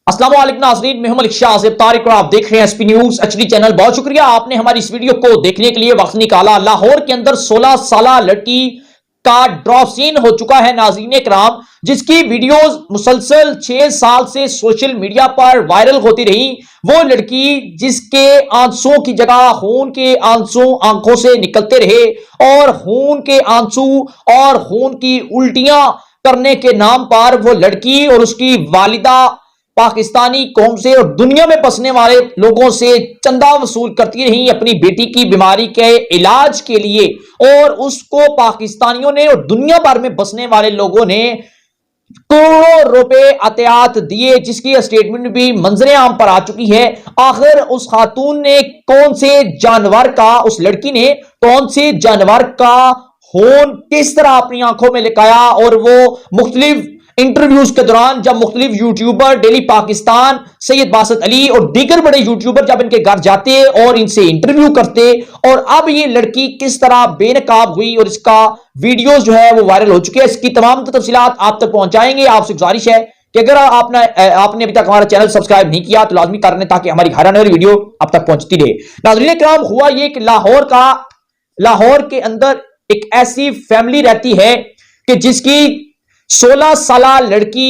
अस्सलाम वालेकुम नाज़रीन, मैं हूं मलिक शाह आसिफ तारिक और आप देख रहे हैं एसपी न्यूज एचडी चैनल। बहुत शुक्रिया आपने हमारी इस वीडियो को देखने के लिए वक्त निकाला। लाहौर के अंदर 16 साल लड़की का ड्रॉप सीन हो चुका है नाज़रीन कराम, जिसकी वीडियोस मुसलसल 6 साल से सोशल मीडिया पर वायरल होती रही। वो लड़की जिसके आंसुओं की जगह खून के आंसू आंखों से निकलते रहे और खून के आंसू और खून की उल्टियां करने के नाम पर वो लड़की और उसकी वालिदा पाकिस्तानी कौम से और दुनिया में बसने वाले लोगों से चंदा वसूल करती रही अपनी बेटी की बीमारी के इलाज के लिए। और उसको पाकिस्तानियों ने और दुनिया भर में बसने वाले लोगों ने करोड़ों रुपए अतियात दिए, जिसकी स्टेटमेंट भी मंजरे आम पर आ चुकी है। आखिर उस खातून ने कौन से जानवर का, उस लड़की ने कौन से जानवर का खून किस तरह अपनी आंखों में लिकाया, और वो मुख्तलिफ इंटरव्यूज के दौरान जब मुख्तलिफ यूट्यूबर डेली पाकिस्तान, सैयद बासत अली और दीगर बड़े यूट्यूबर जब इनके घर जाते और इनसे इंटरव्यू करते, और अब ये लड़की किस तरह बेनकाब हुई और इसका वीडियोस जो है वो वायरल हो चुके हैं। इसकी तमाम तफसीलात आप तक पहुंचाएंगे। आपसे गुजारिश है कि अगर आपने अभी तक हमारा चैनल सब्सक्राइब नहीं किया तो लाजमी कर लें ताकि हमारी हर आने वाली वीडियो आप तक पहुंचती रहे। नाज़रीन किराम, हुआ ये कि लाहौर के अंदर एक ऐसी फैमिली रहती है कि जिसकी 16 साल लड़की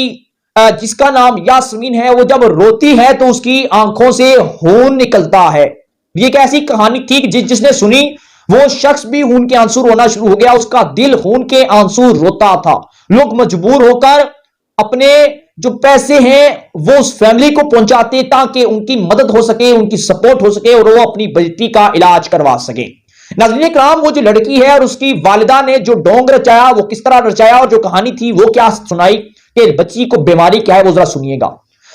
जिसका नाम यास्मीन है, वो जब रोती है तो उसकी आंखों से खून निकलता है। ये एक ऐसी कहानी थी कि जिसने सुनी वो शख्स भी खून के आंसू रोना शुरू हो गया, उसका दिल खून के आंसू रोता था। लोग मजबूर होकर अपने जो पैसे हैं वो उस फैमिली को पहुंचाते ताकि उनकी मदद हो सके, उनकी सपोर्ट हो सके और वो अपनी बेटी का इलाज करवा सके। नाज़रीन कराम, वो जो लड़की है और उसकी वालिदा ने जो ढोंग रचाया वो किस तरह रचाया और जो कहानी थी वो क्या सुनाई कि बच्ची को बीमारी क्या है वो जरा सुनिएगा।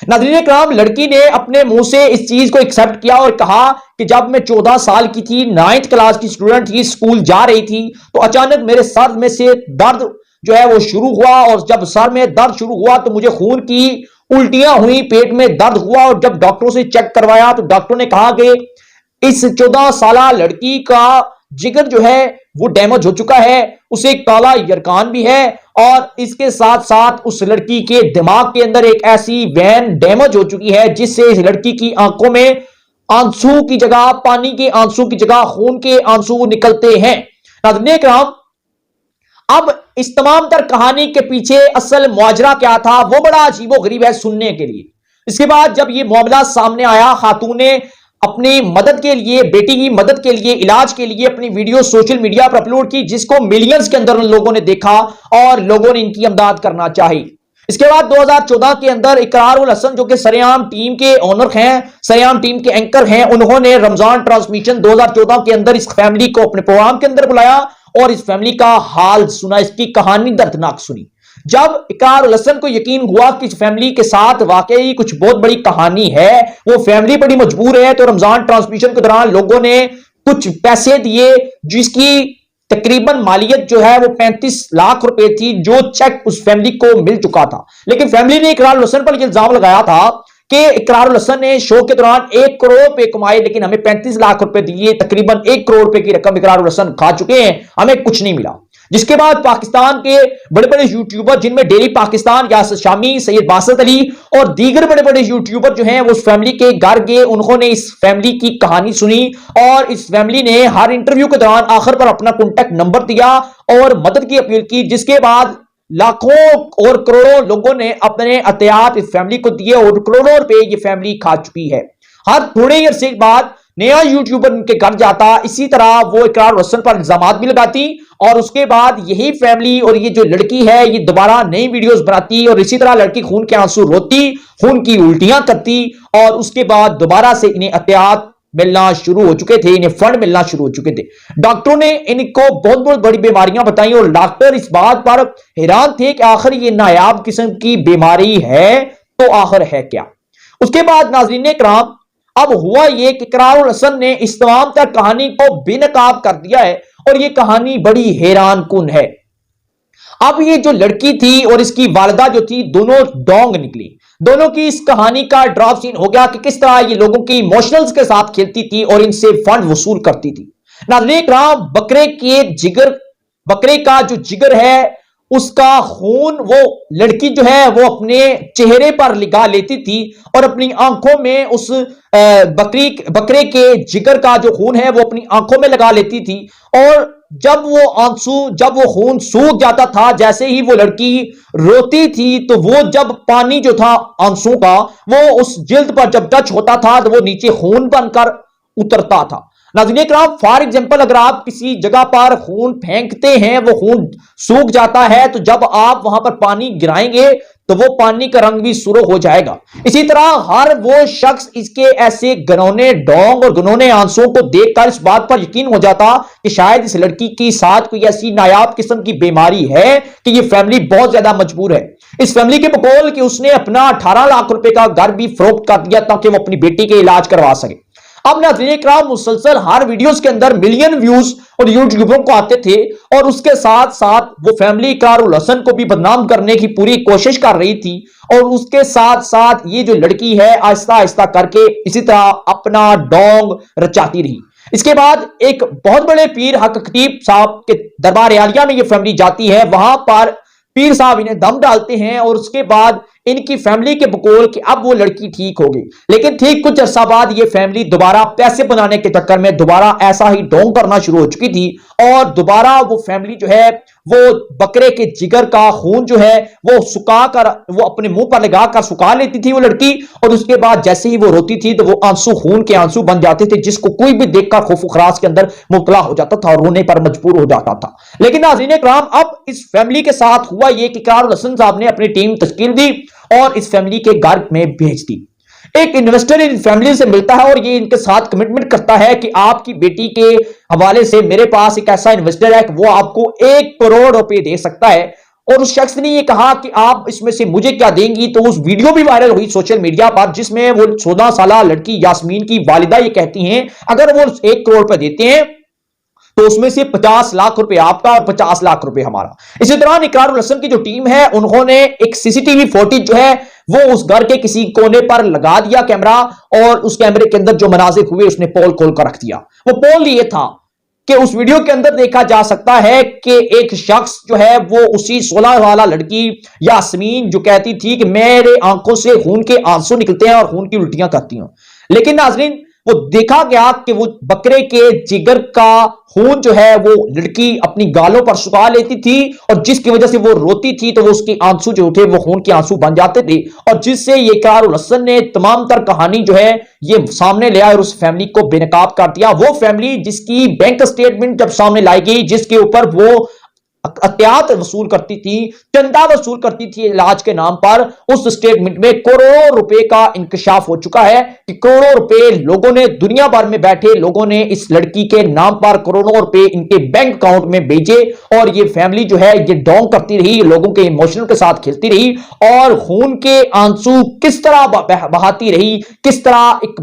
नाज़रीन कराम, लड़की ने अपने मुंह से इस चीज को एक्सेप्ट किया और कहा कि जब मैं 14 साल की थी, 9th क्लास की स्टूडेंट थी, स्कूल जा रही थी, तो अचानक मेरे सर में से दर्द जो है वो शुरू हुआ, और जब सर में दर्द शुरू हुआ तो मुझे खून की उल्टियां हुई, पेट में दर्द हुआ, और जब डॉक्टरों से चेक करवाया तो डॉक्टरों ने कहा कि इस 14 साल लड़की का जिगर जो है वो डैमेज हो चुका है, उसे काला यरकान भी है, और इसके साथ साथ उस लड़की के दिमाग के अंदर एक ऐसी वैन डैमेज हो चुकी है जिससे इस लड़की की आंखों में आंसू की जगह, पानी के आंसू की जगह खून के आंसू निकलते हैं। नाज़रीन किराम, अब इस तमाम तर कहानी के पीछे असल मुआजरा क्या था वो बड़ा अजीबोगरीब है सुनने के लिए। इसके बाद जब ये मामला सामने आया, खातून ने अपनी मदद के लिए, बेटी की मदद के लिए, इलाज के लिए अपनी वीडियो सोशल मीडिया पर अपलोड की, जिसको मिलियंस के अंदर लोगों ने देखा और लोगों ने इनकी इमदाद करना चाही। इसके बाद 2014 के अंदर इकरारुल हसन जो कि सरेआम टीम के ओनर हैं, सरेआम टीम के एंकर हैं, उन्होंने रमजान ट्रांसमिशन 2014 के अंदर इस फैमिली को अपने प्रोग्राम के अंदर बुलाया और इस फैमिली का हाल सुना, इसकी कहानी दर्दनाक सुनी। जब इकरारुल हसन को यकीन हुआ कि इस फैमिली के साथ वाकई कुछ बहुत बड़ी कहानी है, वो फैमिली बड़ी मजबूर है, तो रमजान ट्रांसमिशन के दौरान लोगों ने कुछ पैसे दिए, जिसकी तकरीबन मालियत जो है वो 35 लाख रुपए थी, जो चेक उस फैमिली को मिल चुका था। लेकिन फैमिली ने इकरारुल हसन पर इल्जाम लगाया था कि इकरारुल हसन ने शो के दौरान 1 करोड़ रुपए कमाए, लेकिन हमें 35 लाख रुपए दिए, तकरीबन 1 करोड़ रुपए की रकम इकरारुल हसन खा चुके हैं, हमें कुछ नहीं मिला। जिसके बाद पाकिस्तान के बड़े बड़े यूट्यूबर, जिनमें डेली पाकिस्तान, यासिर शामी, सैयद बासत अली और दीगर बड़े बड़े यूट्यूबर जो हैं वो उस फैमिली के घर गए, उन्होंने इस फैमिली की कहानी सुनी और इस फैमिली ने हर इंटरव्यू के दौरान आखिर पर अपना कॉन्टैक्ट नंबर दिया और मदद की अपील की, जिसके बाद लाखों और करोड़ों लोगों ने अपने अतियात इस फैमिली को दिए और करोड़ों रुपए ये फैमिली खा चुकी है। हर थोड़े अरसे बाद नया यूट्यूबर उनके घर जाता, इसी तरह वो इकरारुल हसन पर इल्जामात भी लगाती और उसके बाद यही फैमिली और ये जो लड़की है ये दोबारा नई वीडियोस बनाती और इसी तरह लड़की खून के आंसू रोती, खून की उल्टियां करती और उसके बाद दोबारा से इन्हें अतियात मिलना शुरू हो चुके थे, इन्हें फंड मिलना शुरू हो चुके थे। डॉक्टरों ने इनको बहुत बहुत बड़ी बीमारियां बताई और डॉक्टर इस बात पर हैरान थे कि आखिर ये नायाब किस्म की बीमारी है तो आखिर है क्या। उसके बाद नाज़रीन कराम, अब हुआ ये कि इकरारुल हसन ने इस तमाम तर कहानी को बेनकाब कर दिया है और ये कहानी बड़ी हैरान कुन है। अब ये जो लड़की थी और इसकी वालिदा जो थी, दोनों डोंग निकली, दोनों की इस कहानी का ड्रॉप सीन हो गया कि किस तरह ये लोगों की इमोशनल्स के साथ खेलती थी और इनसे फंड वसूल करती थी। नाज़रीन कराम, बकरे का जो जिगर है उसका खून वो लड़की जो है वो अपने चेहरे पर लगा लेती थी और अपनी आंखों में उस बकरे के जिगर का जो खून है वो अपनी आंखों में लगा लेती थी। और जब वो खून सूख जाता था, जैसे ही वो लड़की रोती थी, तो वो जब पानी जो था आंसू का वो उस जिल्द पर जब टच होता था तो वो नीचे खून बनकर उतरता था। नाज़रीन किराम, फॉर एग्जाम्पल अगर आप किसी जगह पर खून फेंकते हैं, वो खून सूख जाता है, तो जब आप वहां पर पानी गिराएंगे तो वो पानी का रंग भी सुर्ख हो जाएगा। इसी तरह हर वो शख्स इसके ऐसे घनौने डोंग और घनौने आंसुओं को देखकर इस बात पर यकीन हो जाता कि शायद इस लड़की के साथ कोई ऐसी नायाब किस्म की बीमारी है कि ये फैमिली बहुत ज्यादा मजबूर है। इस फैमिली के बकौल कि उसने अपना 18 लाख रुपए का घर भी फरोख्त कर दिया ताकि वो अपनी बेटी के इलाज करवा सके। अब नाज़रीन किराम, मुसलसल हर वीडियोस के अंदर मिलियन व्यूज और यूट्यूबरों को आते थे और उसके साथ साथ वो फैमिली इकरारुल हसन को भी बदनाम करने की पूरी कोशिश कर रही थी। और उसके साथ साथ ये जो लड़की है आहिस्ता आहिस्ता करके इसी तरह अपना डोंग रचाती रही। इसके बाद एक बहुत बड़े पीर हक खतीब साहब के दरबार आलिया में ये फैमिली जाती है। वहां पर पीर साहब इन्हें दम डालते हैं और उसके बाद इनकी फैमिली के बकौल कि अब वो लड़की ठीक हो गई। लेकिन ठीक कुछ अरसा बाद ये फैमिली दोबारा पैसे बनाने के चक्कर में दोबारा ऐसा ही ढोंग करना शुरू हो चुकी थी और दोबारा वो फैमिली जो है वो बकरे के जिगर का खून जो है वो सुखा कर वो अपने मुंह पर लगाकर सुखा लेती थी वो लड़की। और उसके बाद जैसे ही वो रोती थी तो वो आंसू खून के आंसू बन जाते थे, जिसको कोई भी देखकर खौफ खराश के अंदर मुब्तला हो जाता था और रोने पर मजबूर हो जाता था। लेकिन नाज़रीन किराम, अब इस फैमिली के साथ हुआ ये कि इकरारुल हसन साहब ने अपनी टीम तश्कील दी और इस फैमिली के घर में भेज दी। एक इन्वेस्टर इन फैमिली से मिलता है और ये इनके साथ कमिटमेंट करता है कि आपकी बेटी के हवाले से मेरे पास एक ऐसा इन्वेस्टर है कि वो आपको 1 करोड़ रुपए दे सकता है। और उस शख्स ने ये कहा कि आप इसमें से मुझे क्या देंगी। तो उस वीडियो भी वायरल हुई सोशल मीडिया पर जिसमें वो 14 साल लड़की यास्मीन की वालिदा ये कहती हैं अगर वो 1 करोड़ रुपए देते हैं तो उसमें से 50 लाख रुपए आपका और 50 लाख रुपए हमारा। इसी दौरान इकरारुल हसन की जो टीम है उन्होंने एक सीसीटीवी फुटेज जो है वो उस घर के किसी कोने पर लगा दिया कैमरा और उस कैमरे के अंदर जो मनाजिर हुए उसने पोल खोल कर रख दिया। वो पोल ये था कि उस वीडियो के अंदर देखा जा सकता है कि एक शख्स जो है वो उसी 16 वाला लड़की यास्मीन जो कहती थी कि मेरे आंखों से खून के आंसू निकलते हैं और खून की उल्टियां करती हूं। लेकिन नाज़रीन, वो देखा गया कि वो बकरे के जिगर का खून जो है वो लड़की अपनी गालों पर सुखा लेती थी और जिसकी वजह से वो रोती थी तो वो उसके आंसू जो थे वो खून के आंसू बन जाते थे और जिससे ये इकरारुल हसन ने तमाम तर कहानी जो है ये सामने ले आया और उस फैमिली को बेनकाब कर दिया। वो फैमिली जिसकी बैंक स्टेटमेंट जब सामने लाई गई, जिसके ऊपर वो अत्यात वसूल करती थी, चंदा वसूल करती थी इलाज के नाम पर, उस स्टेटमेंट में करोड़ों रुपए का इंकशाफ हो चुका है कि करोड़ों रुपए लोगों ने, दुनिया भर में बैठे लोगों ने इस लड़की के नाम पर करोड़ों रुपए इनके बैंक अकाउंट में भेजे और ये फैमिली जो है ये डोंग करती रही, लोगों के इमोशनल के साथ खेलती रही और खून के आंसू किस तरह बहाती रही, किस तरह एक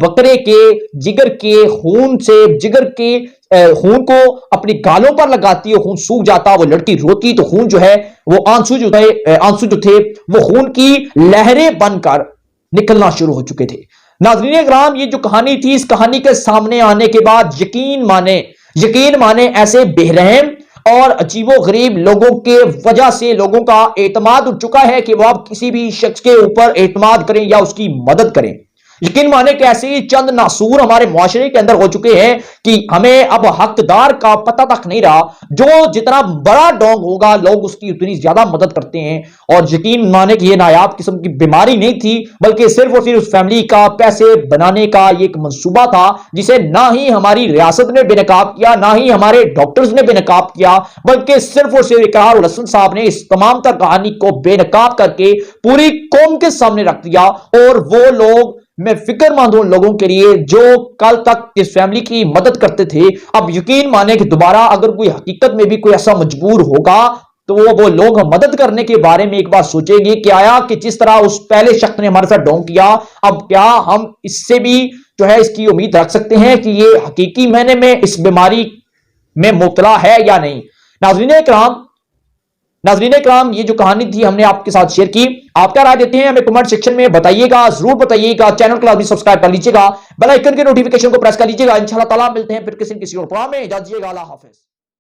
बकरे के जिगर के खून से जिगर के खून को अपनी गालों पर लगाती है, खून सूख जाता, वो लड़की रोती तो खून जो है वो आंसू जो थे वो खून की लहरें बनकर निकलना शुरू हो चुके थे। नाज़रीन किराम, ये जो कहानी थी इस कहानी के सामने आने के बाद यकीन माने ऐसे बेरहम और अजीबोगरीब लोगों के वजह से लोगों का एतमाद उठ चुका है कि वो अब किसी भी शख्स के ऊपर एतमाद करें या उसकी मदद करें। यकीन माने कि ऐसे ही चंद नासूर हमारे मुआशरे के अंदर हो चुके हैं कि हमें अब हकदार का पता तक नहीं रहा। जो जितना बड़ा डोंग होगा लोग उसकी उतनी ज्यादा मदद करते हैं। और यकीन माने कि यह नायाब किस्म की बीमारी नहीं थी बल्कि सिर्फ और सिर्फ उस फैमिली का पैसे बनाने का एक मंसूबा था जिसे ना ही हमारी रियासत ने बेनकाब किया, ना ही हमारे डॉक्टर्स ने बेनकाब किया, बल्कि सिर्फ और सिर्फ इकरारुल हसन साहब ने इस तमाम तर कहानी को बेनकाब करके पूरी कौम के सामने रख दिया। और वो लोग, मैं फिक्रमंद हूं लोगों के लिए जो कल तक इस फैमिली की मदद करते थे, अब यकीन माने कि दोबारा अगर कोई हकीकत में भी कोई ऐसा मजबूर होगा तो वो लोग मदद करने के बारे में एक बार सोचेंगे कि आया कि जिस तरह उस पहले शख्स ने हमारे साथ ढोंग किया, अब क्या हम इससे भी जो है इसकी उम्मीद रख सकते हैं कि ये हकीकी मायने में इस बीमारी में मुब्तला है या नहीं। नाज़रीन इकराम, ये जो कहानी थी हमने आपके साथ शेयर की। आप क्या राय देते हैं हमें कमेंट सेक्शन में बताइएगा, जरूर बताइएगा। चैनल को लाजमी सब्सक्राइब कर लीजिएगा, बेल आइकन के नोटिफिकेशन को प्रेस कर लीजिएगा। इंशाअल्लाह ताला मिलते हैं फिर किसी और प्रोग्राम में। इजाजत दीजिएगा, अल्लाह हाफिज।